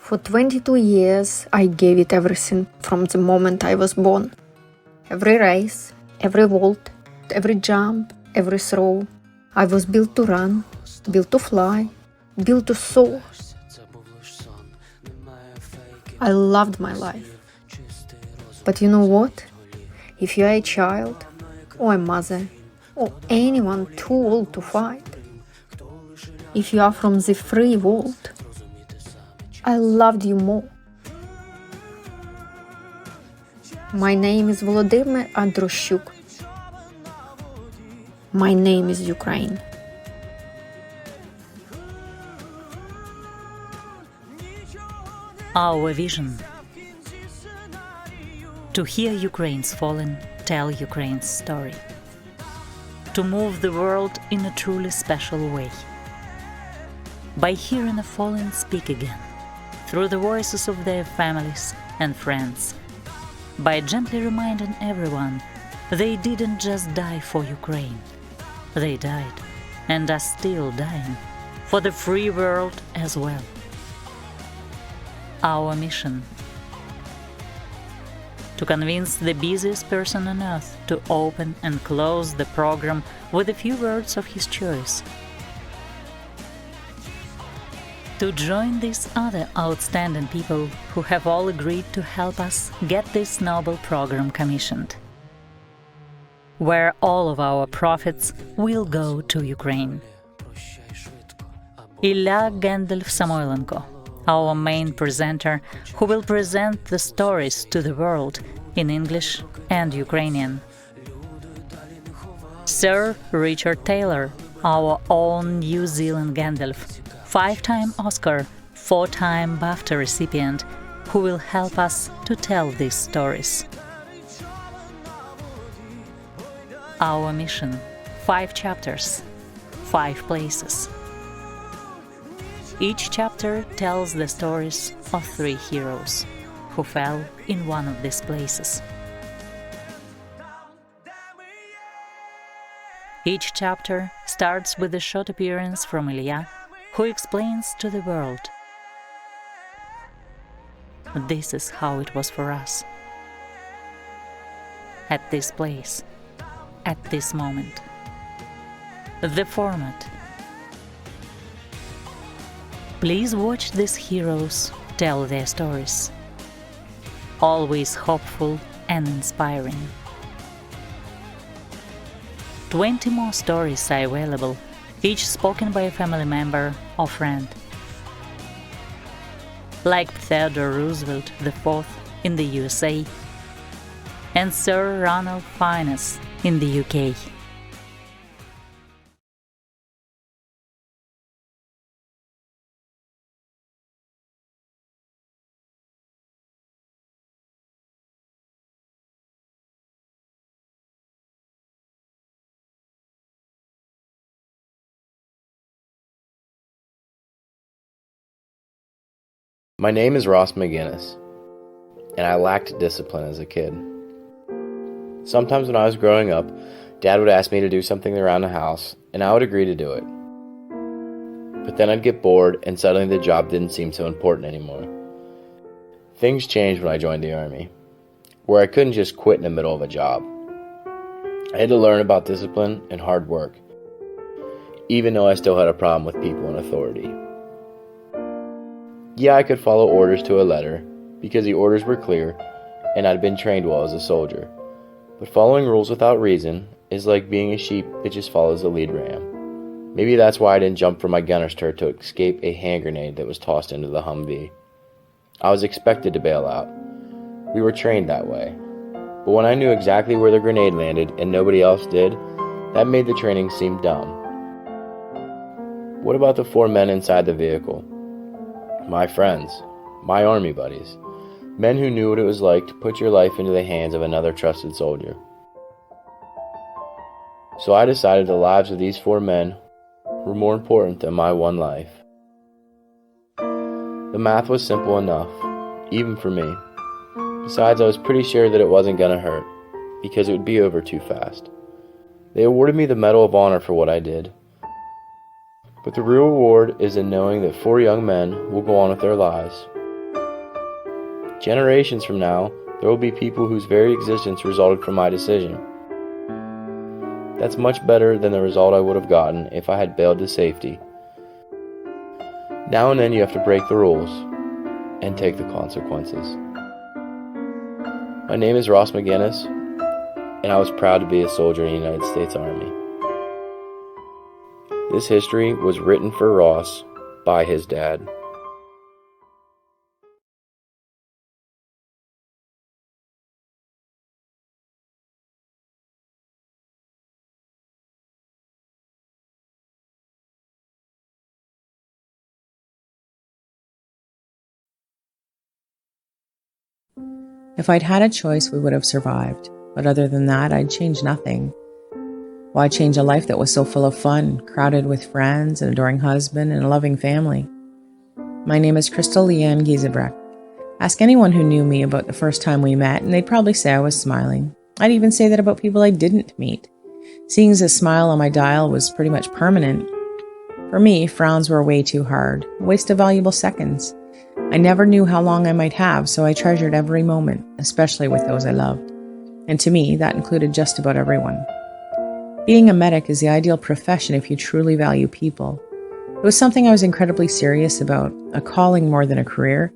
For 22 years, I gave it everything from the moment I was born. Every race, every vault, every jump, every throw. I was built to run, built to fly, built to soar. I loved my life. But you know what? If you are a child, or a mother, or anyone too old to fight, if you are from the free world, I loved you more. My name is Volodymyr Androshchuk. My name is Ukraine. Our vision: to hear Ukraine's fallen, tell Ukraine's story. To move the world in a truly special way. By hearing the fallen speak again, through the voices of their families and friends. By gently reminding everyone they didn't just die for Ukraine. They died, and are still dying, for the free world as well. Our mission: to convince the busiest person on earth to open and close the program with a few words of his choice. To join these other outstanding people who have all agreed to help us get this noble program commissioned, where all of our profits will go to Ukraine. Ilya Gendelf-Samoilenko, our main presenter, who will present the stories to the world in English and Ukrainian. Sir Richard Taylor, our own New Zealand Gandalf, 5-time Oscar, 4-time BAFTA recipient, who will help us to tell these stories. Our mission: 5 chapters, 5 places. Each chapter tells the stories of 3 heroes who fell in one of these places. Each chapter starts with a short appearance from Ilya, who explains to the world: this is how it was for us, at this place, at this moment. The format: please watch these heroes tell their stories. Always hopeful and inspiring. 20 more stories are available, each spoken by a family member or friend. Like Theodore Roosevelt IV in the USA and Sir Ranulph Fiennes in the UK. My name is Ross McGinnis, and I lacked discipline as a kid. Sometimes when I was growing up, Dad would ask me to do something around the house, and I would agree to do it. But then I'd get bored, and suddenly the job didn't seem so important anymore. Things changed when I joined the Army, where I couldn't just quit in the middle of a job. I had to learn about discipline and hard work, even though I still had a problem with people in authority. Yeah, I could follow orders to a letter, because the orders were clear, and I'd been trained well as a soldier. But following rules without reason is like being a sheep that just follows the lead ram. Maybe that's why I didn't jump from my gunner's turret to escape a hand grenade that was tossed into the Humvee. I was expected to bail out. We were trained that way. But when I knew exactly where the grenade landed and nobody else did, that made the training seem dumb. What about the 4 men inside the vehicle? My friends, my Army buddies, men who knew what it was like to put your life into the hands of another trusted soldier. So I decided the lives of these 4 men were more important than my one life. The math was simple enough, even for me. Besides, I was pretty sure that it wasn't gonna hurt, because it would be over too fast. They awarded me the Medal of Honor for what I did. But the real reward is in knowing that 4 young men will go on with their lives, Generations from now, there will be people whose very existence resulted from my decision. That's much better than the result I would have gotten if I had bailed to safety. Now and then you have to break the rules and take the consequences. My name is Ross McGinnis, and I was proud to be a soldier in the United States Army. This history was written for Ross by his dad. If I'd had a choice, we would have survived. But other than that, I'd change nothing. Why change a life that was so full of fun, crowded with friends, an adoring husband, and a loving family? My name is Crystal Leanne Giesebrecht. Ask anyone who knew me about the first time we met, and they'd probably say I was smiling. I'd even say that about people I didn't meet. Seeing as a smile on my dial was pretty much permanent. For me, frowns were way too hard, a waste of valuable seconds. I never knew how long I might have, so I treasured every moment, especially with those I loved. And to me, that included just about everyone. Being a medic is the ideal profession if you truly value people. It was something I was incredibly serious about, a calling more than a career.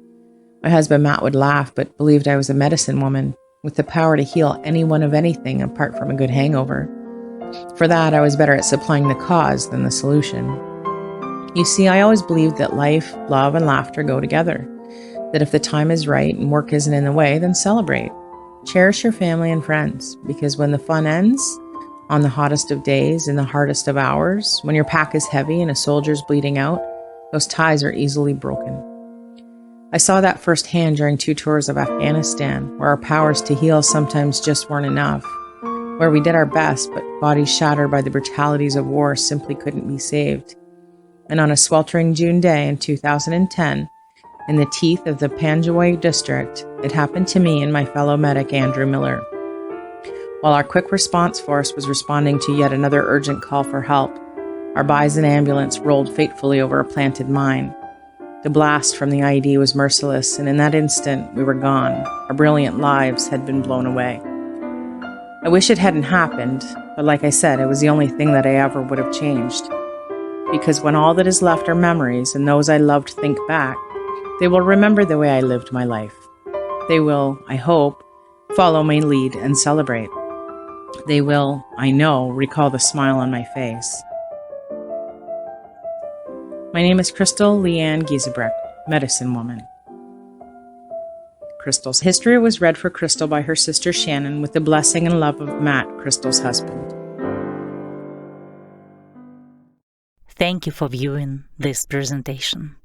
My husband Matt would laugh, but believed I was a medicine woman, with the power to heal anyone of anything apart from a good hangover. For that, I was better at supplying the cause than the solution. You see, I always believed that life, love, and laughter go together. That if the time is right and work isn't in the way, then celebrate. Cherish your family and friends, because when the fun ends, on the hottest of days, in the hardest of hours, when your pack is heavy and a soldier's bleeding out, those ties are easily broken. I saw that firsthand during 2 tours of Afghanistan, where our powers to heal sometimes just weren't enough, where we did our best, but bodies shattered by the brutalities of war simply couldn't be saved. And on a sweltering June day in 2010, in the teeth of the Panjwai district, it happened to me and my fellow medic Andrew Miller. While our quick response force was responding to yet another urgent call for help, our Bison ambulance rolled fatefully over a planted mine. The blast from the IED was merciless, and in that instant, we were gone. Our brilliant lives had been blown away. I wish it hadn't happened, but like I said, it was the only thing that I ever would have changed. Because when all that is left are memories and those I loved think back, they will remember the way I lived my life. They will, I hope, follow my lead and celebrate. They will, I know, recall the smile on my face. My name is Crystal Leanne Giesebrecht, medicine woman. Crystal's history was read for Crystal by her sister Shannon with the blessing and love of Matt, Crystal's husband. Thank you for viewing this presentation.